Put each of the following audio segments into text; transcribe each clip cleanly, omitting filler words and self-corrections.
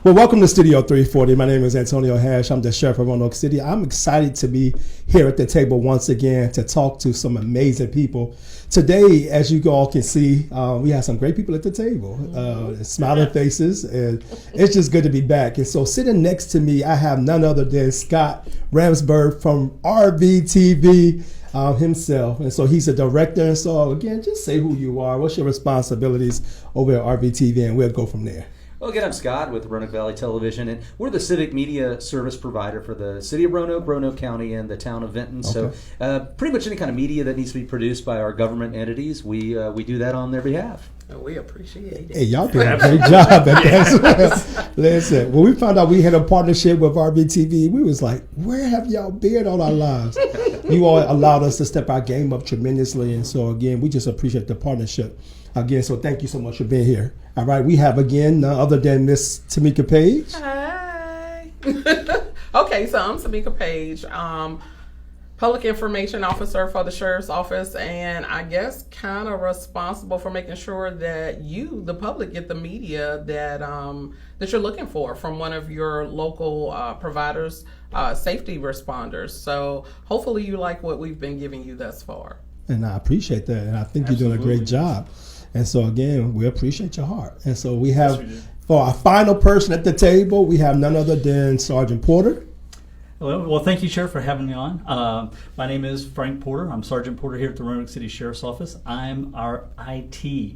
Well, welcome to Studio 340. My name is Antonio Hash. I'm the sheriff of Roanoke City. I'm excited to be here at the table once again to talk to some amazing people. Today, as you all can see, we have some great people at the table, smiling faces, and it's just good to be back. And so sitting next to me, I have none other than Scott Ramsberg from RVTV himself. And so he's a director. And so again, just say who you are, what's your responsibilities over at RVTV, and we'll go from there. Well, again, I'm Scott with Roanoke Valley Television, and we're the civic media service provider for the city of Roanoke, Roanoke County, and the town of Vinton. Okay. So pretty much any kind of media that needs to be produced by our government entities, we do that on their behalf. We appreciate it. Hey, y'all doing a great job at that. Listen, when we found out we had a partnership with RVTV, we was like, where have y'all been all our lives? You all allowed us to step our game up tremendously, and so again, we just appreciate the partnership. Again, so thank you so much for being here. All right, we have again none other than Miss Tamika Page. Hi. Okay, so I'm Tamika Page, Public Information Officer for the Sheriff's Office, and I guess kind of responsible for making sure that you, the public, get the media that that you're looking for from one of your local providers, safety responders. So hopefully you like what we've been giving you thus far. And I appreciate that, and I think You're doing a great job. And so again, we appreciate your heart. And so we have, for our final person at the table, we have none other than Sergeant Porter. Hello. Well, thank you, Sheriff, for having me on. My name is Frank Porter. I'm Sergeant Porter here at the Roanoke City Sheriff's Office. I'm our IT,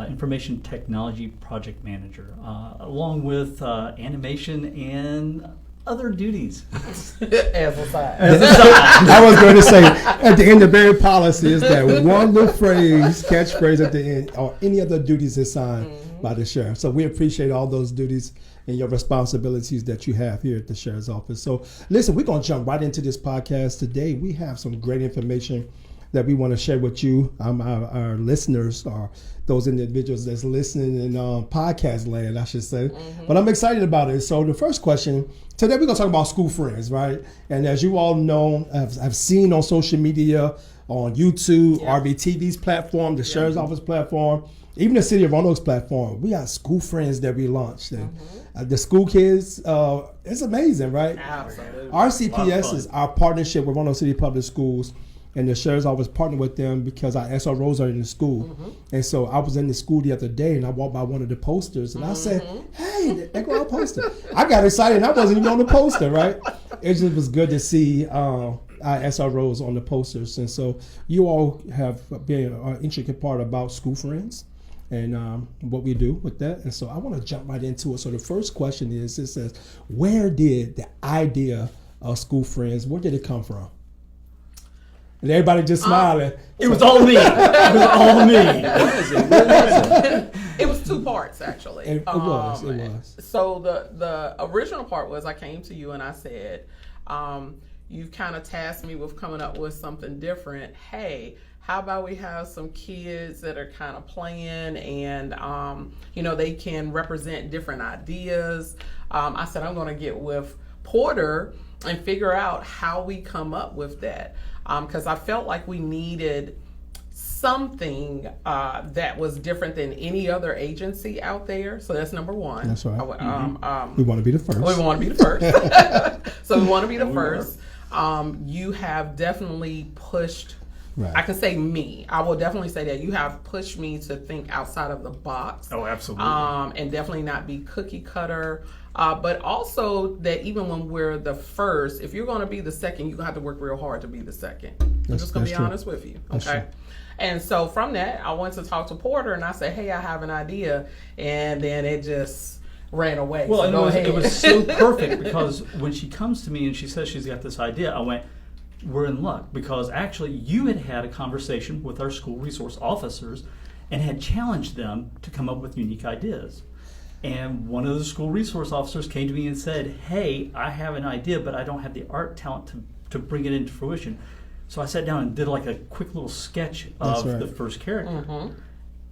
Information Technology Project Manager, along with animation and other duties. As a side. I was going to say, at the end of every policy is that one little phrase, catchphrase at the end, or any other duties assigned by the sheriff. So we appreciate all those duties and your responsibilities that you have here at the sheriff's office. So listen, we're going to jump right into this podcast today. We have some great information that we want to share with you, our listeners, or those individuals that's listening in podcast land, I should say. But I'm excited about it. So the first question, today we're going to talk about school friends, right? And as you all know, I've seen on social media, on YouTube, RVTV's platform, the Sheriff's Office platform, even the City of Roanoke's platform, we got school friends that we launched. And the school kids, it's amazing, right? Absolutely. RCPS is our partnership with Roanoke City Public Schools, and the Sheriff's Office partnered with them because our SROs are in the school. And so I was in the school the other day, and I walked by one of the posters, and I said, hey, there go our poster. I got excited, and I wasn't even on the poster, right? It just was good to see our SROs on the posters. And so you all have been an intricate part about school friends and what we do with that. And so I want to jump right into it. So the first question is, it says, where did the idea of school friends, where did it come from? And everybody just smiling. It was all me. It was all me. It was two parts, actually. It was. So the original part was I came to you and I said, you've kind of tasked me with coming up with something different. Hey, how about we have some kids that are kind of playing and, they can represent different ideas. I said, I'm going to get with Porter and figure out how we come up with that. Because I felt like we needed something that was different than any other agency out there. So that's number one. That's right. We want to be the first. We want to be the first. So we want to be the first. You have definitely pushed, I can say me. I will definitely say that you have pushed me to think outside of the box. Oh, absolutely. And definitely not be cookie cutter. But also that even when we're the first, if you're going to be the second, you're going to have to work real hard to be the second. I'm just going to be honest with you. Okay. And so from that, I went to talk to Porter and I said, hey, I have an idea. And then it just ran away. Well, so it was so perfect because when she comes to me and she says she's got this idea, I went, we're in luck, because actually you had a conversation with our school resource officers and had challenged them to come up with unique ideas. And one of the school resource officers came to me and said, hey, I have an idea, but I don't have the art talent to bring it into fruition. So I sat down and did like a quick little sketch of the first character.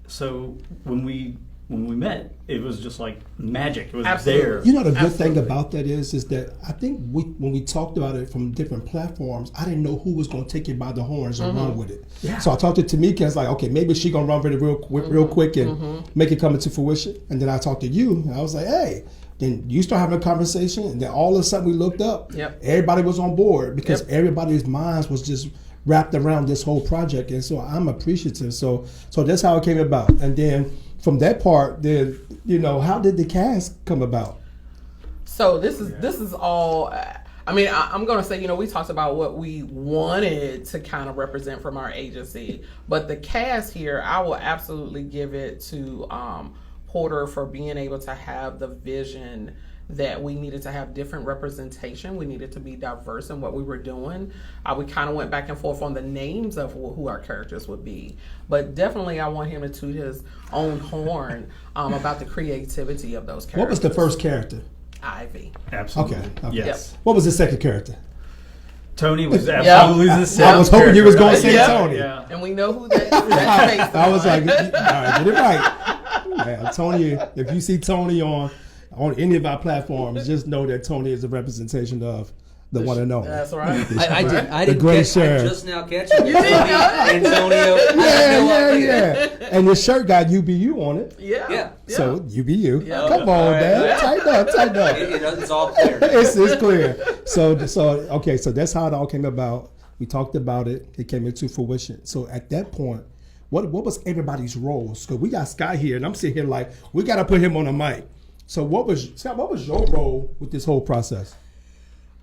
So when we met, it was just like magic. It was there. You know, the good thing about that is that I think when we talked about it from different platforms, I didn't know who was going to take it by the horns and run with it. Yeah. So I talked to Tamika, it's like, okay, maybe she's going to run with it real quick and make it come into fruition. And then I talked to you, and I was like, hey, Then you start having a conversation, and then all of a sudden we looked up. Yep. Everybody was on board because Yep. everybody's minds was just wrapped around this whole project, and so I'm appreciative. So that's how it came about. And then from that part, then how did the cast come about? So this is all. I mean, I'm going to say, we talked about what we wanted to kind of represent from our agency, but the cast here, I will absolutely give it to Porter for being able to have the vision that we needed to have different representation. We needed to be diverse in what we were doing. We kind of went back and forth on the names of who our characters would be, but definitely I want him to toot his own horn about the creativity of those characters. What was the first character? Ivy. Absolutely. Okay. Yes. What was the second character? Tony was absolutely the same. I was hoping you was going to say Yeah. Tony. Yeah. And we know who that makes. I was like, all right, get it right. Yeah, Tony, if you see Tony on any of our platforms, just know that Tony is a representation of the one and only. That's right. I didn't great catch. sheriff. I just now catching You didn't know? Antonio. Yeah. And the shirt got UBU on it. Yeah. So UBU. Yeah. Come on, All right. man. Tighten up. It's all clear. It's clear. So okay, so that's how it all came about. We talked about it. It came into fruition. So at that point, what was everybody's roles? Because we got Scott here, and I'm sitting here like, we got to put him on a mic. So Scott, what was your role with this whole process?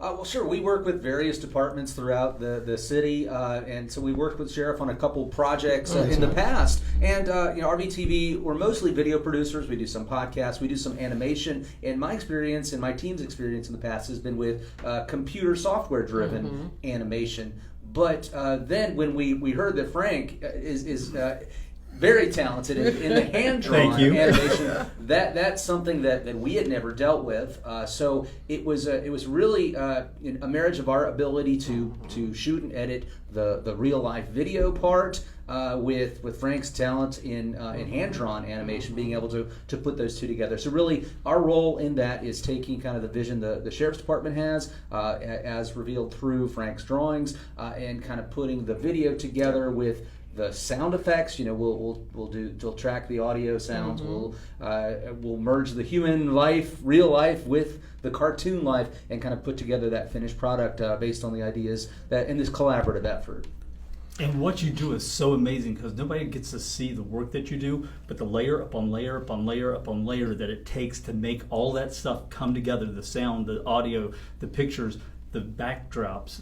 Well, sure. We work with various departments throughout the city, and so we worked with Sheriff on a couple projects in the past. And RVTV, we're mostly video producers. We do some podcasts. We do some animation. And my experience and my team's experience in the past has been with computer software-driven animation. But then when we heard that Frank is very talented in the hand-drawn animation. That's something that we had never dealt with. So it was really a marriage of our ability to shoot and edit the real life video part with Frank's talent in hand-drawn animation, being able to put those two together. So really, our role in that is taking kind of the vision the sheriff's department has, as revealed through Frank's drawings, and kind of putting the video together with the sound effects. We'll track the audio sounds. We'll merge the human life, real life, with the cartoon life, and kind of put together that finished product based on the ideas that in this collaborative effort. And what you do is so amazing because nobody gets to see the work that you do, but the layer upon layer upon layer upon layer that it takes to make all that stuff come together, the sound, the audio, the pictures, the backdrops,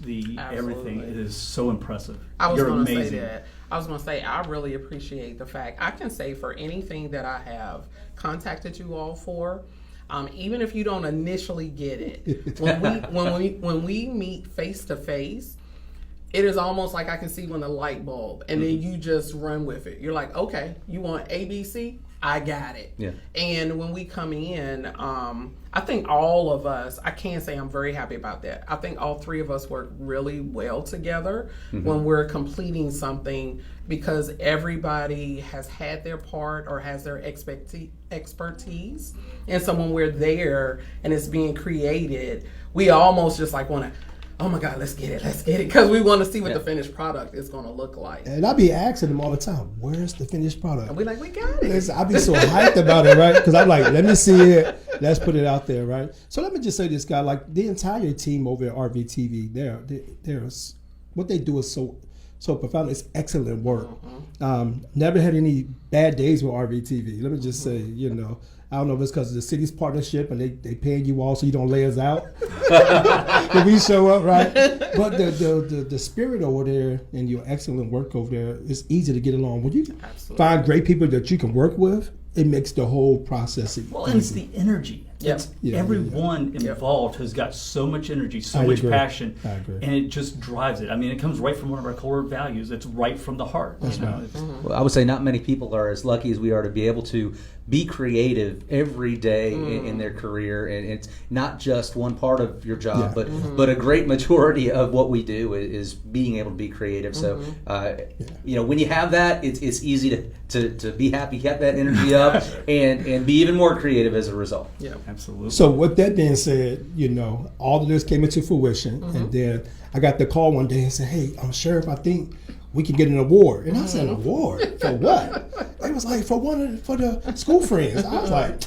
everything. It is so impressive. You're amazing. I was going to say, I really appreciate the fact I can say for anything that I have contacted you all for, even if you don't initially get it, when we meet face to face, it is almost like I can see when the light bulb, and then you just run with it. You're like, okay, you want ABC? I got it. Yeah. And when we come in, I think all of us, I can't say I'm very happy about that. I think all three of us work really well together when we're completing something, because everybody has had their part or has their expertise. And so when we're there and it's being created, we almost just like want to, oh my God, let's get it. Because we want to see what the finished product is going to look like. And I be asking them all the time, where's the finished product? And we're like, we got it. Listen, I be so hyped about it, right? Because I'm like, let me see it. Let's put it out there, right? So let me just say this, guy, like the entire team over at RVTV, they're what they do is so profound. It's excellent work. Never had any bad days with RVTV. Let me just say, I don't know if it's because of the city's partnership and they paying you all so you don't lay us out when we show up, right? But the spirit over there and your excellent work over there is easy to get along. When you find great people that you can work with, it makes the whole process easy. Well, and it's the energy. Everyone involved has got so much energy, so much passion, and it just drives it. I mean, it comes right from one of our core values. It's right from the heart. Well, I would say not many people are as lucky as we are to be able to be creative every day in their career, and it's not just one part of your job, but a great majority of what we do is being able to be creative. So, when you have that, it's easy to be happy, get that energy up, and be even more creative as a result. Yeah. Absolutely. So with that being said, all of this came into fruition, and then I got the call one day and said, "Hey, Sheriff, I think we can get an award." And I said, "An award for what?" They was like, for the school friends. I was like,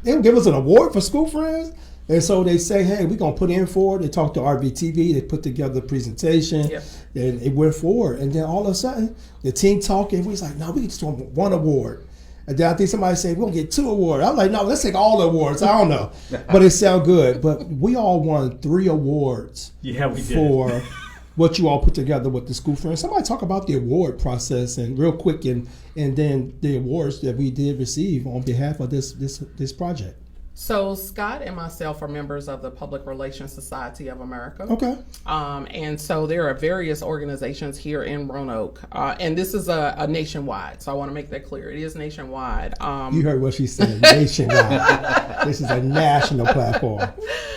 they don't give us an award for School Friends. And so they say, hey, we're going to put in for it. They talked to RVTV. They put together the presentation. Yep. And it went forward. And then all of a sudden, the team talking, we was like, no, we just want one award. And then I think somebody said, we're going to get 2 awards. I'm like, no, let's take all the awards. I don't know. But it sounded good. But we all won 3 awards for what you all put together with the School Friends. Somebody talk about the award process and real quick and then the awards that we did receive on behalf of this project. So Scott and myself are members of the Public Relations Society of America. Okay. And so there are various organizations here in Roanoke, and this is a nationwide. So I want to make that clear. It is nationwide. You heard what she said, nationwide. This is a national platform.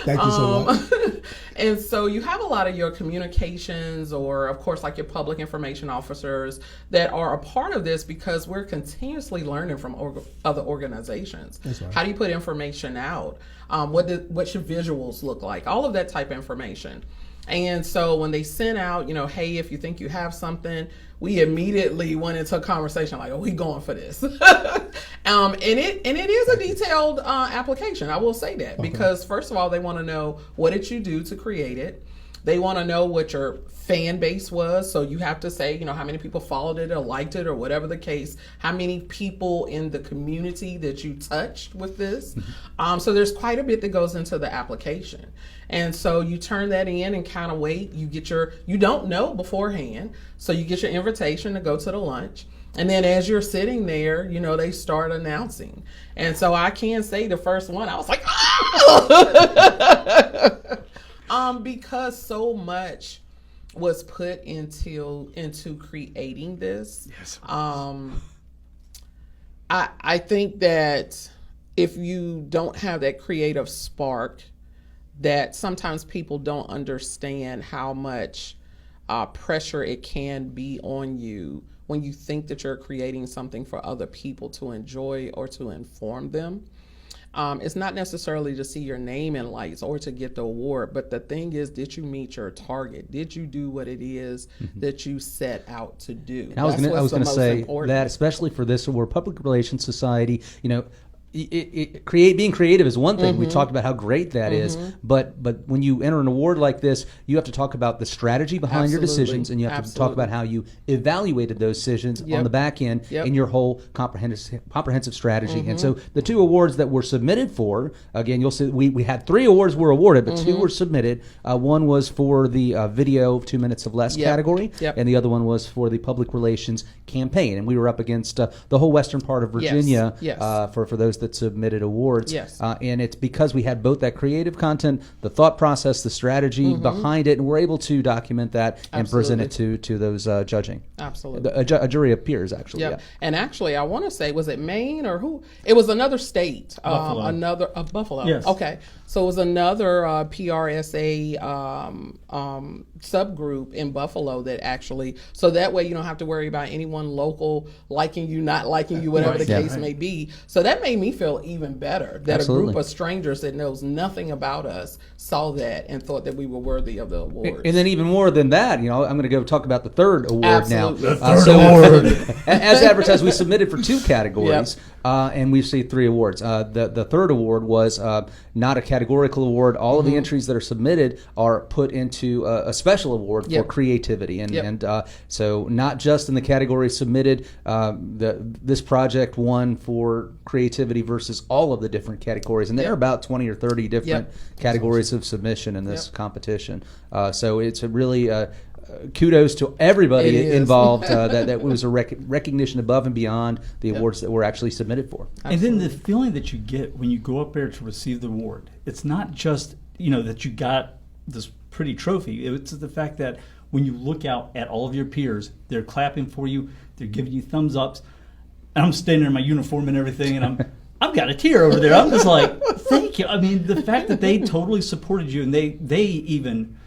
Thank you so much. And so you have a lot of your communications or, of course, like your public information officers that are a part of this because we're continuously learning from other organizations. That's right. How do you put information out? What should visuals look like? All of that type of information. And so when they sent out, hey, if you think you have something, we immediately went into a conversation like, we going for this. And it is a detailed application. I will say that because first of all, they want to know what did you do to create it. They want to know what your fan base was. So you have to say, how many people followed it or liked it or whatever the case, how many people in the community that you touched with this. So there's quite a bit that goes into the application. And so you turn that in and kind of wait. You don't know beforehand. So you get your invitation to go to the lunch. And then as you're sitting there, they start announcing. And so I can say the first one, I was like, oh! Because so much was put into creating this. Yes. I think that if you don't have that creative spark, that sometimes people don't understand how much pressure it can be on you when you think that you're creating something for other people to enjoy or to inform them. It's not necessarily to see your name in lights or to get the award, but the thing is, did you meet your target? Did you do what it is that you set out to do? And I was going to say that, especially for this award, Public Relations Society, being creative is one thing. We talked about how great that is, but when you enter an award like this, you have to talk about the strategy behind your decisions, and you have to talk about how you evaluated those decisions on the back end in your whole comprehensive strategy. And so the 2 awards that were submitted for, again, you'll see we had 3 awards were awarded, but 2 were submitted. One was for the video 2 minutes of less category, and the other one was for the public relations campaign. And we were up against the whole western part of Virginia for those that submitted awards. And it's because we had both that creative content, the thought process, the strategy behind it, and we're able to document that and present it to those judging. Absolutely. A jury of peers, actually. Yep. And actually, I want to say, was it Maine or who? It was another state. Buffalo. Buffalo. Yes. Okay. So it was another PRSA subgroup in Buffalo that actually, so that way you don't have to worry about anyone local liking you, not liking you, whatever the case may be. So that made me feel even better that a group of strangers that knows nothing about us saw that and thought that we were worthy of the award. And then even more than that, I'm going to go talk about the 3rd award now. The third award. As advertised, we submitted for 2 categories, and we received 3 awards. The 3rd award was not a categorical award. All of the entries that are submitted are put into a special award for creativity, and so not just in the category submitted. This project won for creativity versus all of the different categories, and there are about 20 or 30 different categories of submission in this competition. So it's a really kudos to everybody involved. That was a recognition above and beyond the awards that were actually submitted for. And then the feeling that you get when you go up there to receive the award, it's not just that you got this pretty trophy. It's the fact that when you look out at all of your peers, they're clapping for you, they're giving you thumbs ups, and I'm standing there in my uniform and everything, and I've got a tear over there. I'm just like, thank you. I mean, the fact that they totally supported you and they even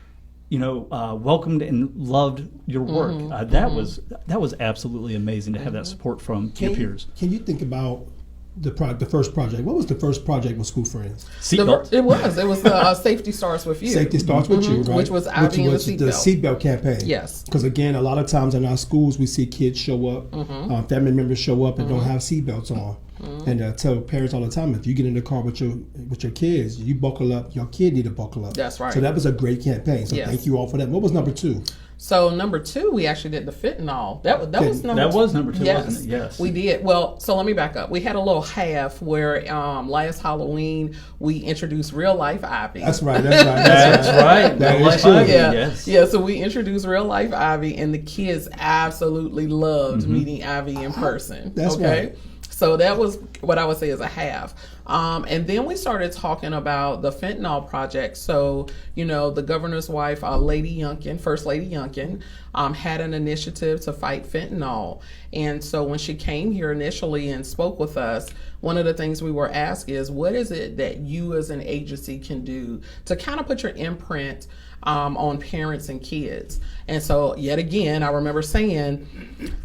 welcomed and loved your work. That was absolutely amazing to have that support from your peers. Can you think about the first project? What was the first project with School Friends? Seatbelt. It was Safety Starts With You. Safety Starts With You, right? Which was Ivy and the the seatbelt campaign. Yes. Because again, a lot of times in our schools, we see kids show up, family members show up and don't have seatbelts on. And I tell parents all the time, if you get in the car with your kids, you buckle up. Your kid need to buckle up. That's right. So that was a great campaign. So thank you all for that. What was number 2? So number 2, we actually did the fentanyl. That was number. That was number 2, yes, wasn't it? Yes, we did. Well, so let me back up. We had a little half where last Halloween we introduced real life Ivy. That's right. That's right. That Real is life true. Ivy, Yeah, yes. yeah. So we introduced real life Ivy, and the kids absolutely loved meeting Ivy in person. That's right. So that was what I would say is a half. And then we started talking about the fentanyl project. So, the governor's wife, Lady Youngkin, First Lady Youngkin, had an initiative to fight fentanyl. And so when she came here initially and spoke with us, one of the things we were asked is, what is it that you as an agency can do to kind of put your imprint on parents and kids? And so yet again, I remember saying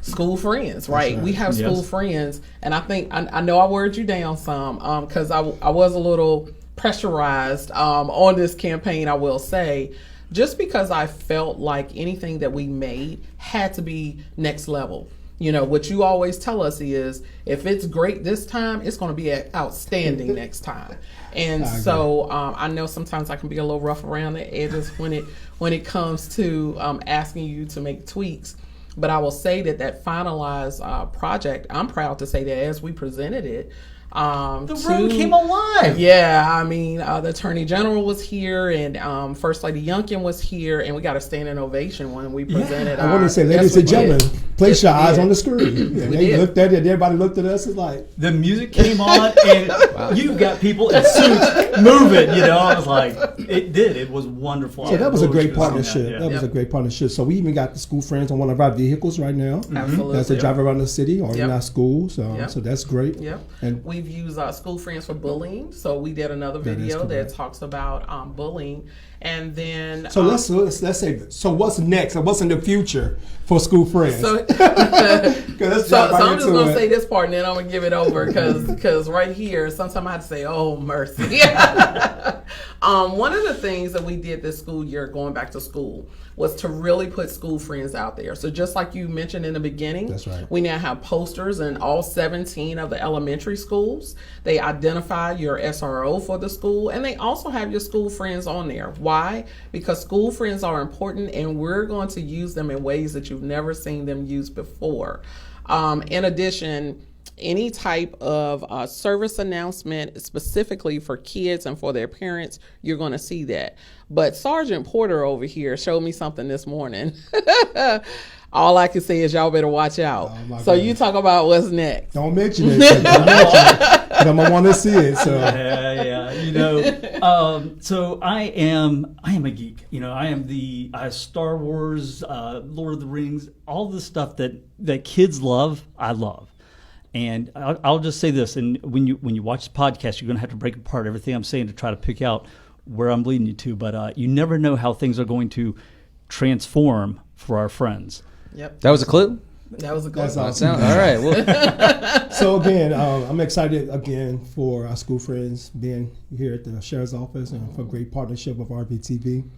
school friends, right? We have school friends. And I think, I know I worded you down some because I was a little pressurized on this campaign, I will say, just because I felt like anything that we made had to be next level. What you always tell us is, if it's great this time, it's going to be outstanding next time. And so I know sometimes I can be a little rough around the edges when it comes to asking you to make tweaks. But I will say that finalized project, I'm proud to say that as we presented it, the room came alive. Yeah, I mean, the Attorney General was here, and First Lady Youngkin was here, and we got a standing ovation when we presented. I want to say, ladies and gentlemen, place your eyes on the screen. Yeah, they looked at it. Everybody looked at us. It's like the music came on, and you got people in suits moving. I was like, it did. It was wonderful. So that was a great partnership. That was a great partnership. So we even got the school friends on one of our vehicles right now. Absolutely. That's a drive around the city or in our school. So that's great. Yep. And we've used school friends for bullying. So we did another video that talks about bullying. And then so let's say, so what's next, or what's in the future for school friends? So I'm just gonna say this part, and then I'm gonna give it over because right here, sometimes I have to say, "Oh mercy." One of the things that we did this school year, going back to school, was to really put school friends out there. So just like you mentioned in the beginning, that's right. We now have posters in all 17 of the elementary schools. They identify your SRO for the school, and they also have your school friends on there. Why? Because school friends are important, and we're going to use them in ways that you've never seen them used before. In addition, any type of service announcement specifically for kids and for their parents, you're going to see that. But Sergeant Porter over here showed me something this morning. All I can say is y'all better watch out. So you talk about what's next. Don't mention it. Don't mention it. I'm gonna want to see it. So so I am a geek. I am Star Wars, Lord of the Rings, all the stuff that kids love. I love. And I'll just say this, and when you watch the podcast, you're going to have to break apart everything I'm saying to try to pick out where I'm leading you to. But you never know how things are going to transform for our friends. Yep. That was a clue? That was a clue. That's awesome. All right. Well. So again, I'm excited again for our school friends being here at the Sheriff's Office and for a great partnership with RBTV.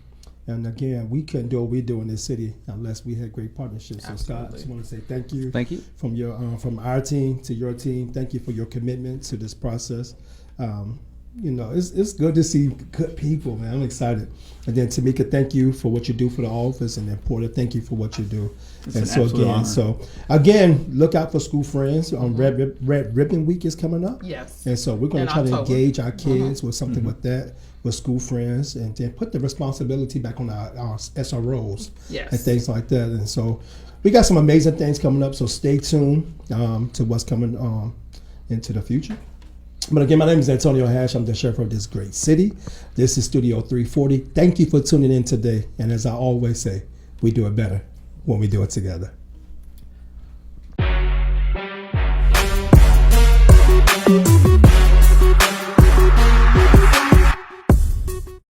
And again, we couldn't do what we do in this city unless we had great partnerships. So Scott, I just want to say thank you. Thank you. From our team to your team. Thank you for your commitment to this process. It's good to see good people, man. I'm excited. And then Tamika, thank you for what you do for the office, and then Porter, thank you for what you do. Again, look out for school friends. Red Ribbon Week is coming up. Yes. And so we're going to try to engage our kids with something with that, with school friends, and then put the responsibility back on our SROs and things like that. And so we got some amazing things coming up. So stay tuned to what's coming into the future. But again, my name is Antonio Hash. I'm the sheriff of this great city. This is Studio 340. Thank you for tuning in today. And as I always say, we do it better when we do it together.